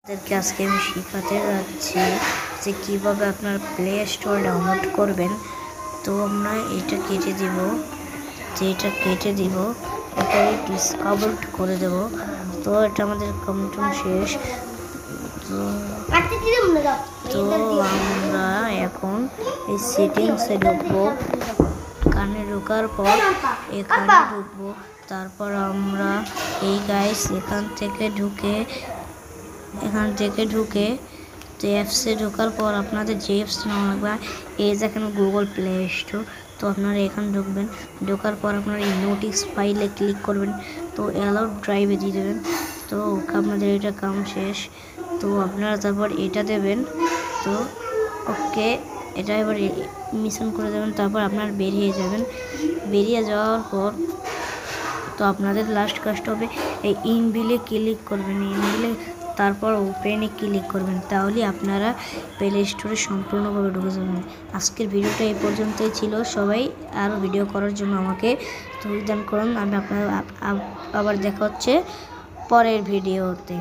আপনাদেরকে আজকে আমি শেখাতে যাচ্ছি যে কীভাবে আপনার প্লে স্টোর ডাউনলোড করবেন। তো আমরা এটা কেটে দিব, এটা ডিসকাভার করে দেব। তো এটা আমাদের কমপ্লিট শেষ। তো আমরা এখন এই সেটিংসে ঢুকবো। এখানে ঢোকার পর এখানে ঢুকবো, তারপর আমরা এই গাইস এখান থেকে ঢুকে তো অ্যাপসে ঢোকার পর আপনাদের যে অ্যাপস নেওয়া লাগবে, এই দেখেন গুগল প্লে স্টোর। তো আপনারা এখানে ঢুকবেন, ঢোকার পর আপনারা এই নোটিস ফাইলে ক্লিক করবেন, তো অ্যালাউড ড্রাইভে দিয়ে দেবেন। তো আপনাদের এটা কাম শেষ। তো আপনারা তারপর এটা দেবেন, তো ওকে এটা এবার মিশন করে দেবেন। তারপর আপনারা বেরিয়ে যাবেন। বেরিয়ে যাওয়ার পর তো আপনাদের লাস্ট কাজটা হবে এই ইনভিলে ক্লিক করবেন, ইনভিলে তারপর ওপেনে ক্লিক করবেন, তাহলে আপনারা প্লে স্টোরে সম্পূর্ণভাবে ঢুকে যাবেন। আজকের ভিডিওটা এই পর্যন্তই ছিল। সবাই আরও ভিডিও করার জন্য আমাকে তৈরি দান করুন। আমি আপনার আবার দেখা হচ্ছে পরের ভিডিওতে।